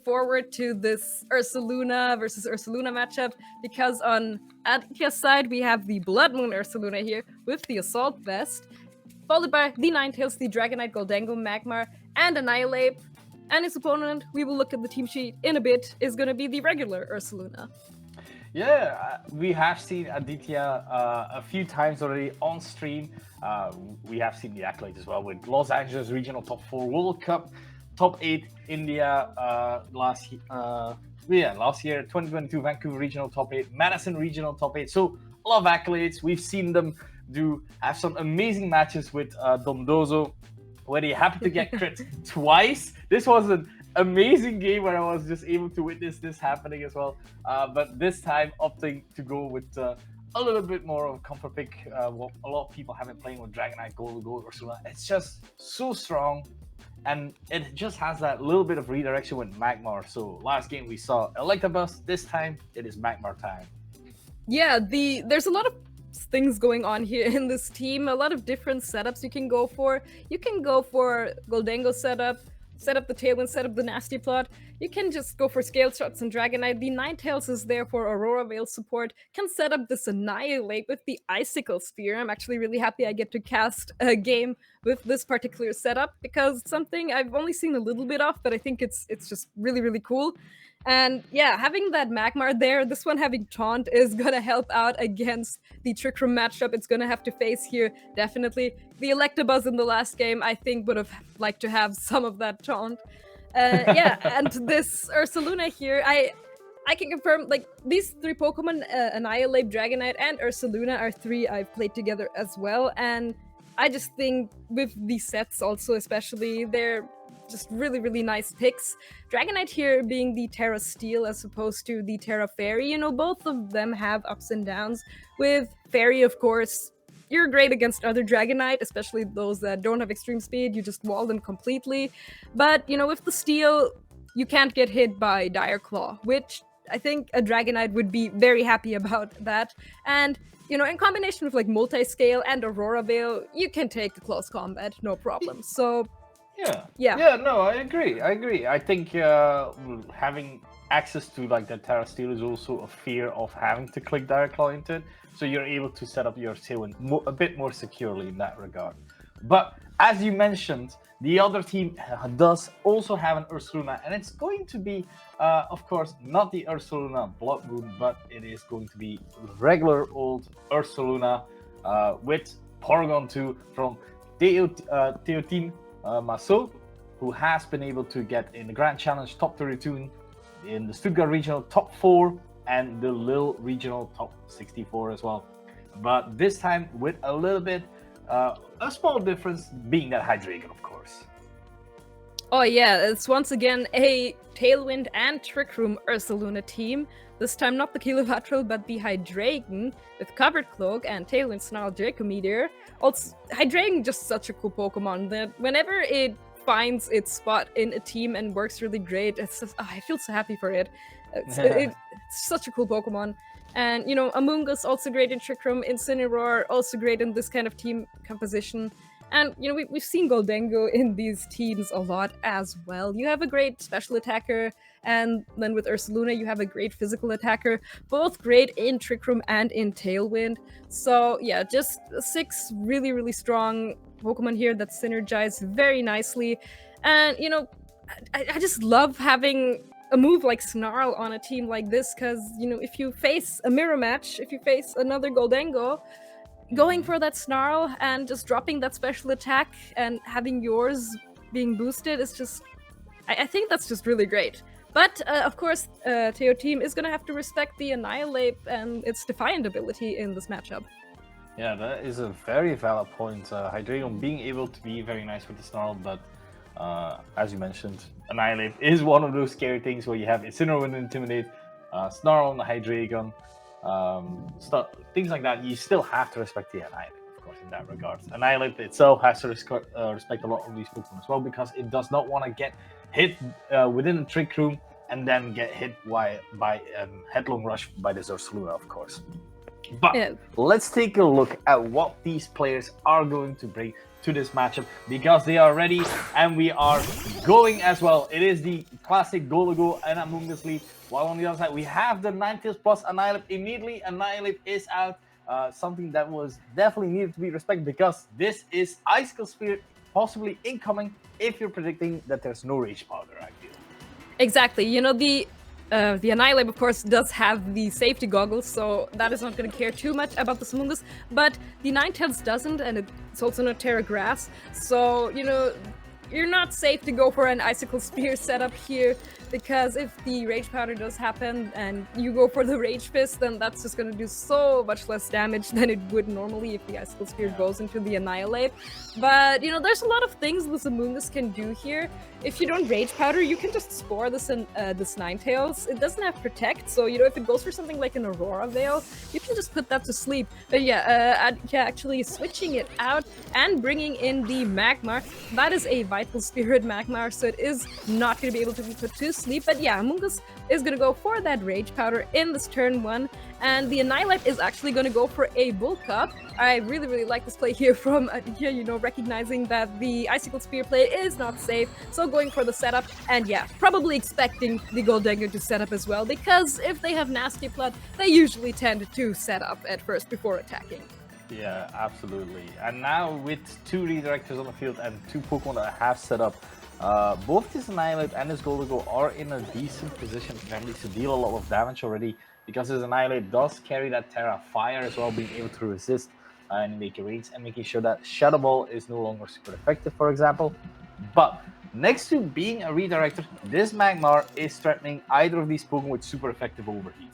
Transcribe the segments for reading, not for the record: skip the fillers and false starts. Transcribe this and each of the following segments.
forward to this Ursaluna versus Ursaluna matchup because on Aditya's side we have the Blood Moon Ursaluna here with the Assault Vest, followed by the Ninetales, the Dragonite, Goldango, Magmar, and Annihilate. And his opponent, we will look at the team sheet in a bit, is going to be the regular Ursaluna. Yeah, we have seen Aditya a few times already on stream. We have seen the accolades as well with Los Angeles Regional Top 4 World Cup, Top 8 India last year, 2022 Vancouver Regional Top 8, Madison Regional Top 8. So a lot of accolades. We've seen them have some amazing matches with Dondozo, where he happened to get crit twice. This was an amazing game where I was just able to witness this happening as well. But this time, opting to go with a little bit more of a comfort pick. What a lot of people have been playing with Dragonite, Gold, Ursaluna. It's just so strong. And it just has that little bit of redirection with Magmar. So last game we saw Electabuzz. This time, it is Magmar time. Yeah, there's a lot of things going on here in this team, a lot of different setups you can go for. You can go for Goldango setup, set up the Tailwind, set up the Nasty Plot. You can just go for Scale Shots and Dragonite. The Ninetales is there for Aurora Veil support. Can set up this Annihilate with the Icicle Spear. I'm actually really happy I get to cast a game with this particular setup because it's something I've only seen a little bit of, but I think it's just really, really cool. And yeah, having that Magmar there, this one having Taunt is gonna help out against the Trick Room matchup it's gonna have to face here, definitely. The Electabuzz in the last game, I think, would have liked to have some of that Taunt. Yeah, and this Ursaluna here, I can confirm, like, these three Pokemon, Annihilate, Dragonite, and Ursaluna are three I've played together as well, and I just think with these sets also especially, they're just really, really nice picks. Dragonite here being the Terra Steel as opposed to the Terra Fairy. You know, both of them have ups and downs. With Fairy, of course, you're great against other Dragonite, especially those that don't have extreme speed. You just wall them completely. But, you know, with the Steel, you can't get hit by Dire Claw, which I think a Dragonite would be very happy about that. And, you know, in combination with, like, Multiscale and Aurora Veil, you can take the close combat, no problem. So Yeah, no, I agree. I think having access to like the Terra Steel is also a fear of having to click Direct Claw into it, so you're able to set up your Tailwind a bit more securely in that regard. But as you mentioned, the other team does also have an Ursaluna, and it's going to be, of course, not the Ursaluna Blood Moon, but it is going to be regular old Ursaluna with Porygon 2 from Théotime Massaut, who has been able to get in the Grand Challenge Top 32, in the Stuttgart Regional Top 4, and the Lille Regional Top 64 as well. But this time with a little bit, a small difference being that Hydreigon, of course. Oh yeah, it's once again a Tailwind and Trick Room Ursaluna team. This time not the Kilovatral, but the Hydreigon with Covered Cloak and Tailwind Snarl Draco Meteor. Also, Hydreigon just such a cool Pokemon that whenever it finds its spot in a team and works really great, it's just, I feel so happy for it. It's such a cool Pokemon. And, you know, Amoonguss also great in Trick Room, Incineroar also great in this kind of team composition. And, you know, we've seen Goldango in these teams a lot as well. You have a great special attacker, and then with Ursaluna, you have a great physical attacker, both great in Trick Room and in Tailwind. So, yeah, just 6 really, really strong Pokemon here that synergize very nicely. And, you know, I just love having a move like Snarl on a team like this, because, you know, if you face a mirror match, if you face another Goldango, going for that Snarl and just dropping that special attack and having yours being boosted is just, I think that's just really great. But, of course, Théotime is going to have to respect the Annihilate and its Defiant ability in this matchup. Yeah, that is a very valid point. Hydreigon being able to be very nice with the Snarl, but as you mentioned, Annihilate is one of those scary things where you have Incineroar and Intimidate, Snarl on the Hydreigon, things like that. You still have to respect the Annihilate, of course, in that regard. Annihilate itself has to respect a lot of these Pokemon as well, because it does not want to get hit within the Trick Room and then get hit by Headlong Rush by the Ursaluna, of course. But let's take a look at what these players are going to bring to this matchup because they are ready and we are going as well. It is the classic Go and Among Us lead. While on the other side, we have the Ninetales plus Annihilate. Immediately, Annihilate is out. Something that was definitely needed to be respected because this is Icicle Spear possibly incoming if you're predicting that there's no Rage Powder, I feel. Exactly. You know, the Annihilate, of course, does have the safety goggles, so that is not going to care too much about the Samungus, but the Ninetales doesn't, and it's also not Terra Grass, so, you know, you're not safe to go for an Icicle Spear setup here, because if the Rage Powder does happen and you go for the Rage Fist, then that's just going to do so much less damage than it would normally if the Icicle Spear goes into the Annihilate. But, you know, there's a lot of things the Samungus can do here. If you don't Rage Powder, you can just spore this Ninetales. It doesn't have Protect, so, you know, if it goes for something like an Aurora Veil, you can just put that to sleep. But yeah, actually switching it out and bringing in the Magmar, that is a Vital Spirit Magmar, so it is not going to be able to be put to sleep. But yeah, Among Us is going to go for that Rage Powder in this turn 1, and the Annihilate is actually going to go for a Bulk Up. I really like this play here from Aditya, you know, recognizing that the Icicle Spear play is not safe, so going for the setup, and yeah, probably expecting the Goldengo to set up as well, because if they have Nasty Blood, they usually tend to set up at first before attacking. Yeah, absolutely. And now with 2 redirectors on the field and 2 Pokemon that have set up, both this Annihilate and this Goldengo are in a decent position at least to deal a lot of damage already, because this Annihilate does carry that Terra Fire as well, being able to resist and make a range, and making sure that Shadow Ball is no longer super effective, for example. But next to being a redirector, this Magmar is threatening either of these Pokemon with super effective overheat.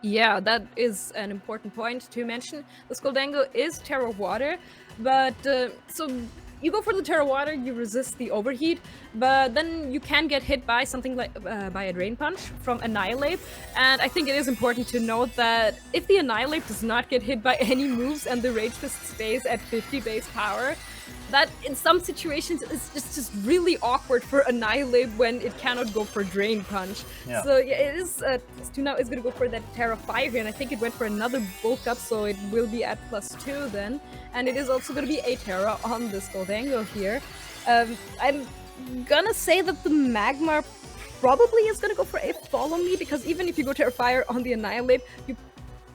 Yeah, that is an important point to mention. The Goldengo is Terra Water, but so you go for the Terra Water, you resist the overheat, but then you can get hit by something like by a Drain Punch from Annihilate. And I think it is important to note that if the Annihilate does not get hit by any moves and the Rage Fist stays at 50 base power, that in some situations is just really awkward for Annihilate when it cannot go for Drain Punch. Yeah. So yeah, it is now is going to go for that Terra Fire here, and I think it went for another Bulk Up, so it will be at +2 then. And it is also going to be a Terra on this Goldengo here. I'm gonna say that the Magmar probably is gonna go for a Follow Me, because even if you go Terra Fire on the Annihilate,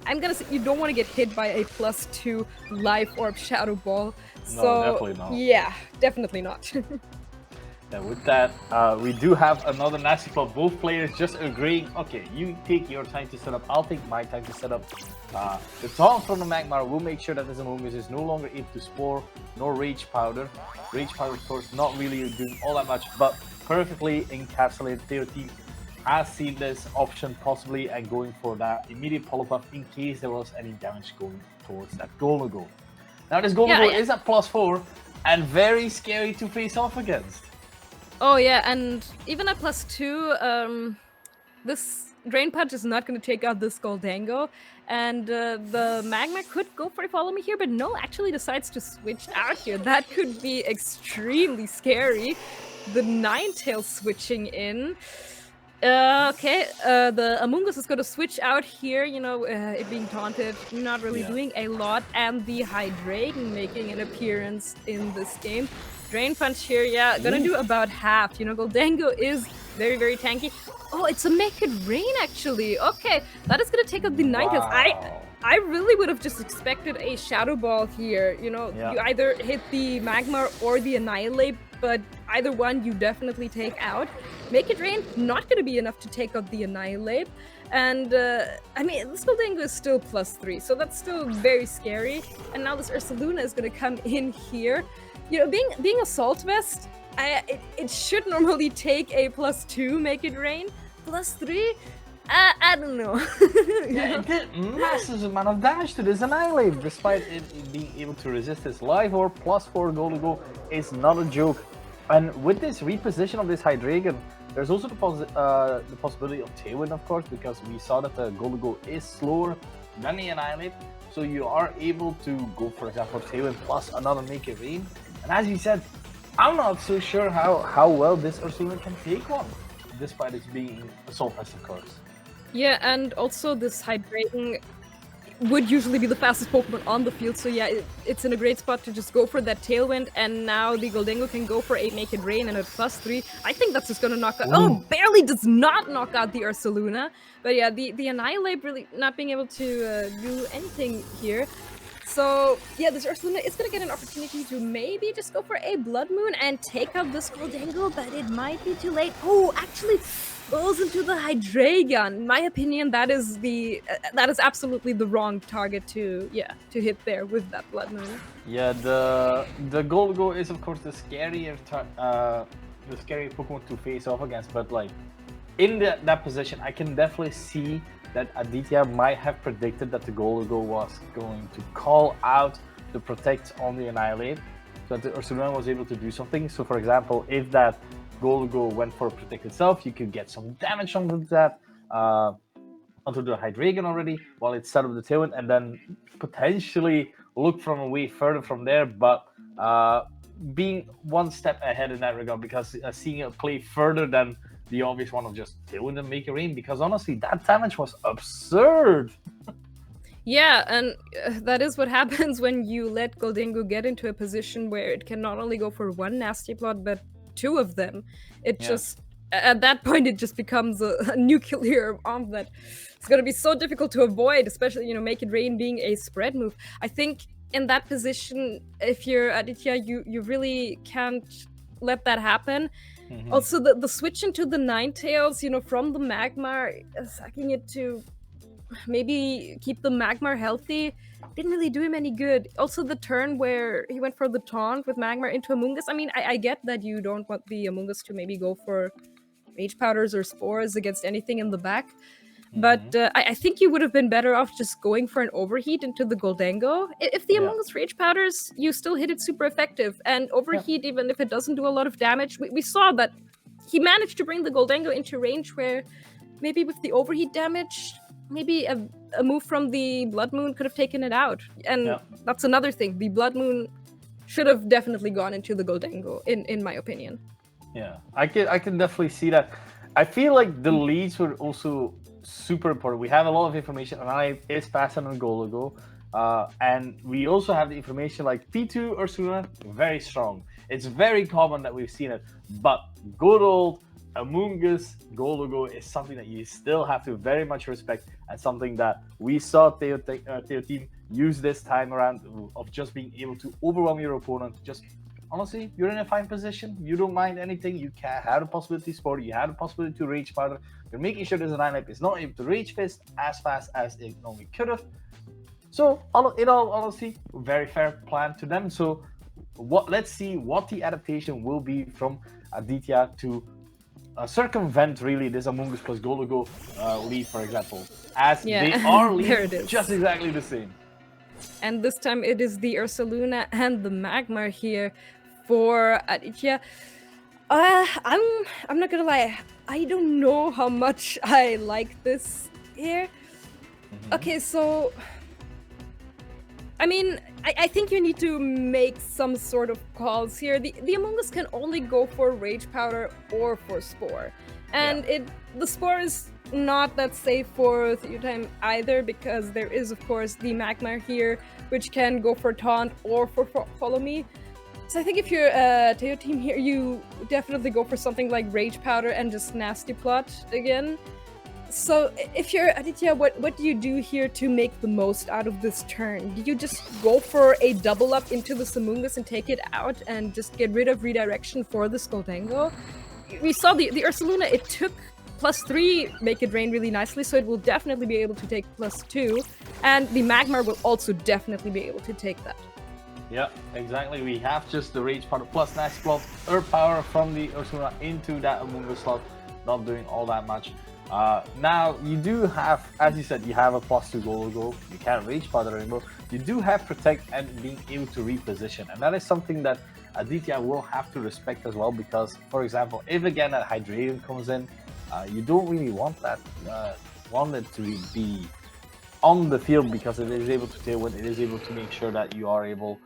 I'm gonna say you don't want to get hit by a +2 Life Orb Shadow Ball. So, no, definitely not. Yeah, definitely not. Yeah, with that, we do have another Nasty Club. Both players just agreeing, okay, you take your time to set up, I'll take my time to set up. The taunt from the Magmar will make sure that this Among Us is no longer able to Spore, nor Rage Powder. Rage Powder, of course, not really doing all that much, but perfectly encapsulated. Théotime has seen this option possibly and going for that immediate Polypuff in case there was any damage going towards that Goldengo. Now this Goldengo is at +4 and very scary to face off against. Oh yeah, and even at +2, this Drain Punch is not going to take out this Goldengo, and the Magmar could go for a Follow Me here, but no, actually decides to switch out here. That could be extremely scary. The Ninetales switching in. Okay, the Among Us is going to switch out here, you know, it being taunted, not really doing a lot, and the Hydreigon making an appearance in this game. Drain Punch here, yeah, gonna do about half. You know, Goldengo is very tanky. Oh, it's a Make It Rain, actually. Okay, that is gonna take out the Ninetales. I really would have just expected a Shadow Ball here. You know, you either hit the Magmar or the Annihilate, but either one you definitely take out. Make It Rain, not gonna be enough to take out the Annihilate. And, I mean, this Goldengo is still +3, so that's still very scary. And now this Ursaluna is gonna come in here. You know, being Assault Vest, it should normally take a +2 Make It Rain. +3? I don't know. Yeah, it did massive amount of damage to this Annihilate, despite it being able to resist his Life Orb. +4 Goldengo is not a joke. And with this reposition of this Hydreigon, there's also the possibility of Tailwind, of course, because we saw that the Goldengo is slower than the Annihilate. So you are able to go, for example, Tailwind plus another Make It Rain. And as you said, I'm not so sure how well this Ursaluna can take one, despite it being Assault Vest, of course. Yeah, and also this Hydreigon, would usually be the fastest Pokemon on the field. So yeah, it's in a great spot to just go for that Tailwind, and now the Goldengo can go for a Make It Rain and a +3. I think that's just gonna knock out. Oh, barely does not knock out the Ursaluna. But yeah, the Annihilate really not being able to do anything here. So yeah, this Ursaluna is gonna get an opportunity to maybe just go for a Blood Moon and take out this Goldengo, but it might be too late. Oh, actually goes into the Hydreigon. In my opinion, that is absolutely the wrong target to hit there with that Blood Moon. Yeah, the Golgo is of course the scarier Pokemon to face off against, but like in that position, I can definitely see that Aditya might have predicted that the Golgo was going to call out the Protect on the Annihilate, so that the Ursaluna was able to do something. So for example, if that Golgo went for Protect itself, you could get some damage onto that, onto the Hydreigon already, while it set up the Tailwind, and then potentially look from a way further from there, but being one step ahead in that regard, because seeing it play further than the obvious one of just Tailwind and Make It Rain, because honestly, that damage was absurd. Yeah, and that is what happens when you let Goldengo get into a position where it can not only go for one Nasty Plot, but two of them. It just, at that point, it just becomes a nuclear bomb that it's going to be so difficult to avoid, especially, Make It Rain being a spread move. I think in that position, if you're Aditya, you really can't let that happen. Mm-hmm. Also, the switch into the Ninetales, from the Magmar, sucking it to maybe keep the Magmar healthy, didn't really do him any good. Also, the turn where he went for the taunt with Magmar into Amoonguss. I mean, I get that you don't want the Amoonguss to maybe go for Rage Powders or Spores against anything in the back. Mm-hmm. But I think you would have been better off just going for an Overheat into the Goldengo. If the Amoonguss Rage Powders, you still hit it super effective. And Overheat, even if it doesn't do a lot of damage, we saw that he managed to bring the Goldengo into range where maybe with the Overheat damage, maybe a move from the Blood Moon could have taken it out. And that's another thing. The Blood Moon should have definitely gone into the Goldengo, in my opinion. Yeah, I can definitely see that. I feel like the leads were also super important. We have a lot of information, and I is faster than Goldengo. And we also have the information like P2 Ursaluna, very strong. It's very common that we've seen it, but good old Amoonguss Goldengo is something that you still have to very much respect, and something that we saw Théotime use this time around, of just being able to overwhelm your opponent. Just honestly, you're in a fine position. You don't mind anything. You can have the possibility to sport. You have the possibility to Rage Powder. You're making sure this lineup is not able to Rage Fist as fast as it normally could have. So, in all honesty, very fair plan to them. So, let's see what the adaptation will be from Aditya to circumvent really this Amoonguss plus Goldengo lead, for example, as they are leading just exactly the same. And this time it is the Ursaluna and the Magmar here for Aditya. I'm not gonna lie, I don't know how much I like this here. Mm-hmm. Okay, so I mean, I think you need to make some sort of calls here. The Amoonguss can only go for Rage Powder or for Spore. And the Spore is not that safe for Théotime either, because there is, of course, the Magmar here, which can go for Taunt or for Follow Me. So I think if you're Théotime here, you definitely go for something like Rage Powder and just Nasty Plot again. So if you're Aditya, what do you do here to make the most out of this turn? Do you just go for a double up into the Amoonguss and take it out and just get rid of redirection for the Goldengo? We saw the Ursaluna, it took +3 Make It Rain really nicely, so it will definitely be able to take +2, and the Magmar will also definitely be able to take that. Yeah, exactly. We have just the Rage Powder plus Nasty Plot, Earth Power from the Ursaluna into that Amoonguss slot, not doing all that much. Now, you do have, as you said, you have a +2 Goldengo, you can't Rage Powder anymore. You do have Protect and being able to reposition, and that is something that Aditya will have to respect as well, because, for example, if again that Hydreigon comes in, you don't really want that, want it to be on the field, because it is able to Tailwind, it is able to make sure that you are able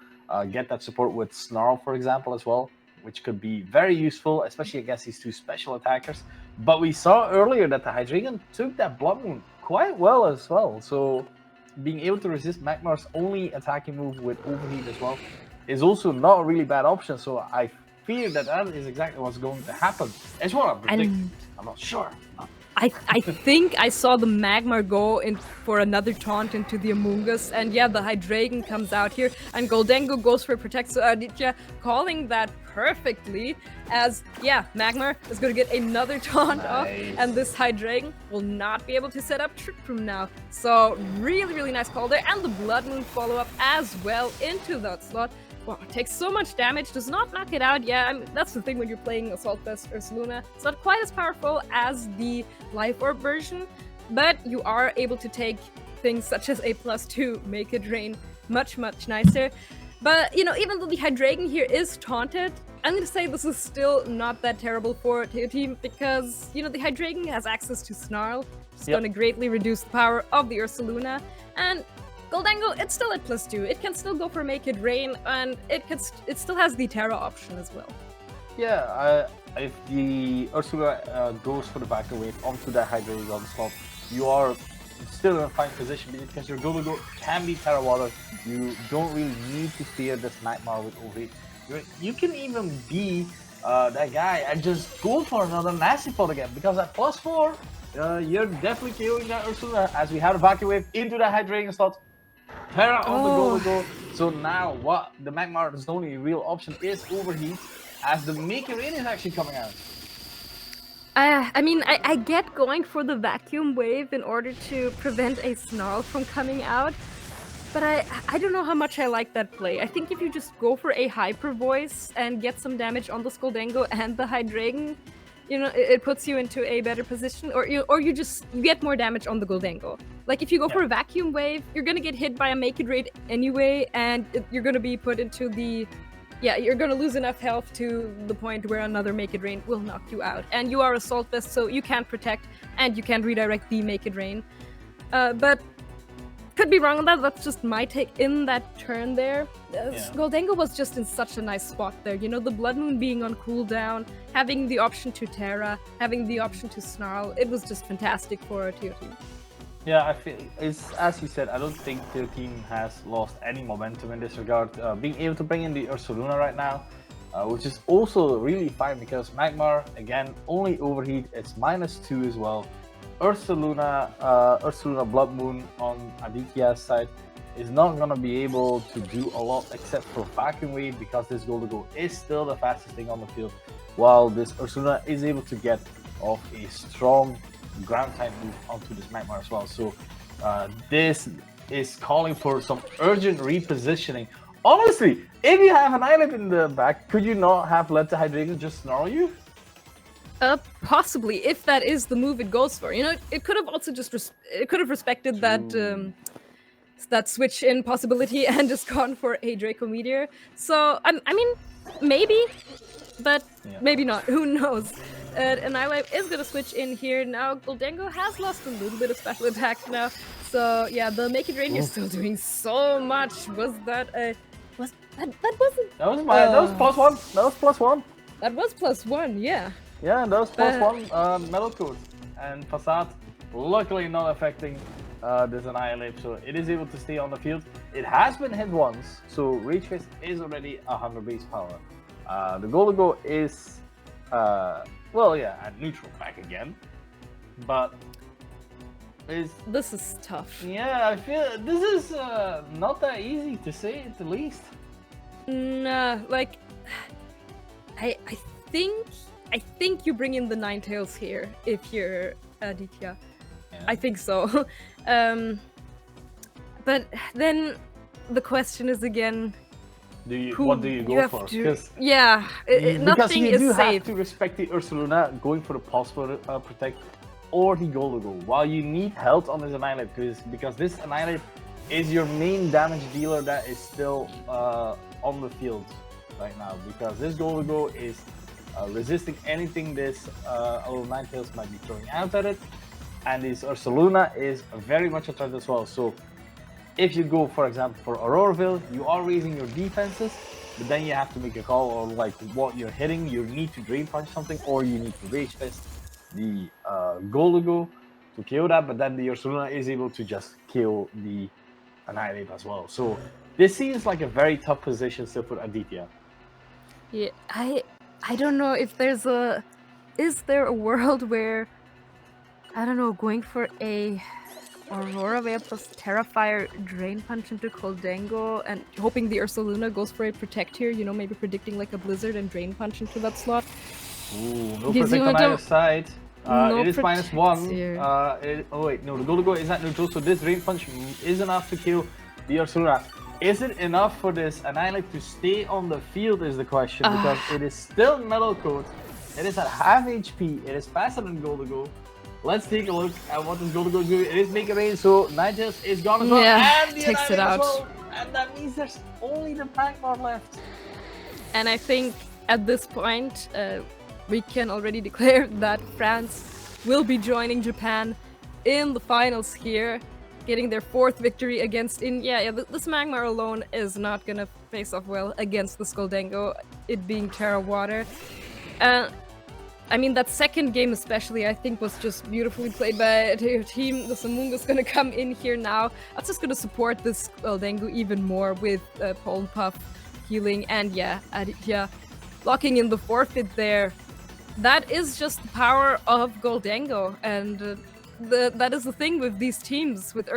get that support with Snarl, for example, as well, which could be very useful, especially against these two special attackers. But we saw earlier that the Hydreigon took that Blood Moon quite well as well. So being able to resist Magmar's only attacking move with Overheat as well is also not a really bad option. So I fear that is exactly what's going to happen. It's what I predict. I'm not sure. I think I saw the Magmar go in for another taunt into the Amoonguss, and yeah, the Hydreigon comes out here, and Goldengo goes for Protect, so Aditya calling that perfectly, as yeah, Magmar is gonna get another taunt off, and this Hydreigon will not be able to set up Trick Room now. So really, really nice call there, and the Blood Moon follow-up as well into that slot. Wow, it takes so much damage, does not knock it out. Yeah, I mean, that's the thing when you're playing Assault Vest Ursaluna. It's not quite as powerful as the Life Orb version, but you are able to take things such as A+2, make it rain much, much nicer. But, you know, even though the Hydreigon here is taunted, I'm going to say this is still not that terrible for Théotime because, you know, the Hydreigon has access to Snarl. It's going to greatly reduce the power of the Ursaluna, and Goldengo, it's still at +2. It can still go for Make It Rain, and it still has the Terra option as well. Yeah, if the Ursula goes for the vacuum wave onto that Hydreigon slot, you are still in a fine position because your Goldengo can be Terra Water. You don't really need to fear this Nightmare with Overheat. You can even be that guy and just go for another Nasty Pot again, because at +4, you're definitely killing that Ursula as we have a vacuum wave into that Hydreigon slot. Terra on the Goldengo. So now what the Magmar's only real option is Overheat, as the Make It Rain is actually coming out. I mean, I get going for the vacuum wave in order to prevent a Snarl from coming out, but I don't know how much I like that play. I think if you just go for a Hyper Voice and get some damage on the Goldengo and the Hydreigon, you know, it puts you into a better position, or you get more damage on the Goldengo. Like if you go for a vacuum wave, you're gonna get hit by a Make It Rain anyway, and you're gonna be put into the, you're gonna lose enough health to the point where another Make It Rain will knock you out. And you are Assault Vest, so you can't protect, and you can't redirect the Make It Rain. But could be wrong on that. That's just my take in that turn there. Goldengo was just in such a nice spot there. You know, the Blood Moon being on cooldown, having the option to Terra, having the option to Snarl. It was just fantastic for Théotime. Yeah, I feel it's as you said. I don't think Théotime has lost any momentum in this regard. Being able to bring in the Ursaluna right now, which is also really fine because Magmar again only Overheat. It's -2 as well. Ursaluna Blood Moon on Aditya's side is not gonna be able to do a lot except for Vacuum Wave because this Goldengo is still the fastest thing on the field, while this Ursaluna is able to get off a strong ground type move onto this Magmar as well. So this is calling for some urgent repositioning. Honestly, if you have an Annihilape in the back, could you not have let the Hydreigon just snarl you? Possibly, if that is the move it goes for. You know, it could have also just it could have respected that switch in possibility and just gone for a Draco Meteor. So I mean, maybe, but maybe not. Who knows? Annihilape is gonna switch in here now. Goldengo has lost a little bit of special attack now. So yeah, the Make It Rain is still doing so much. Was that a that wasn't? That was that was +1. That was +1. That was +1. Yeah. Yeah, that was +1 Metal Code, and Facade luckily not affecting this Annihilape, so it is able to stay on the field. It has been hit once, so Rage Fist is already 100 base power. The Goldengo is, well, yeah, at neutral back again, but this is tough. Yeah, I feel this is not that easy to say at the least. Nah, like I think you bring in the Ninetales here if you're Aditya. Yeah. I think so. But then the question is again, what do you go for? Because nothing is safe. safe. Have to respect the Ursaluna going for the possible protect or the Goldengo, while you need health on this Annihilape because this Annihilape is your main damage dealer that is still on the field right now, because this Goldengo is resisting anything this little Ninetales might be throwing out at it, and this Ursaluna is very much a threat as well. So if you go, for example, for Auroraville, you are raising your defenses, but then you have to make a call on like what you're hitting. You need to Drain Punch something, or you need to Rage Fist the Goldengo to KO that, but then the Ursaluna is able to just kill the Annihilate as well. So this seems like a very tough position still for Aditya. Yeah, I don't know if is there a world where, I don't know, going for a Aurora Veil plus Terrafire Drain Punch into Goldango and hoping the Ursaluna goes for a Protect here, you know, maybe predicting like a Blizzard and Drain Punch into that slot. Ooh, no Gives protect you on a either side. no It is protects -1. here. Oh wait, no, the Goldango is at neutral, so this Rain Punch is enough to kill the Ursaluna. Is it enough for this Annihilate to stay on the field is the question, because it is still Metal Coat. It is at half HP, it is faster than Goldango. Let's take a look at what this Goldango is doing. It is making rain, so Ninjas is gone as well. Yeah, And the takes it Annihilate as out. well. And that means there's only the Magmar left. And I think at this point, we can already declare that France will be joining Japan in the finals here, getting their 4th victory against this Magmar alone is not gonna face off well against the Goldango, it being Terra Water. I mean, that second game especially, I think, was just beautifully played by Théotime. The Samunga's gonna come in here now. That's just gonna support this Goldango even more with Pollen Puff healing, and Aditya locking in the forfeit there. That is just the power of Goldango, and that is the thing with these teams, with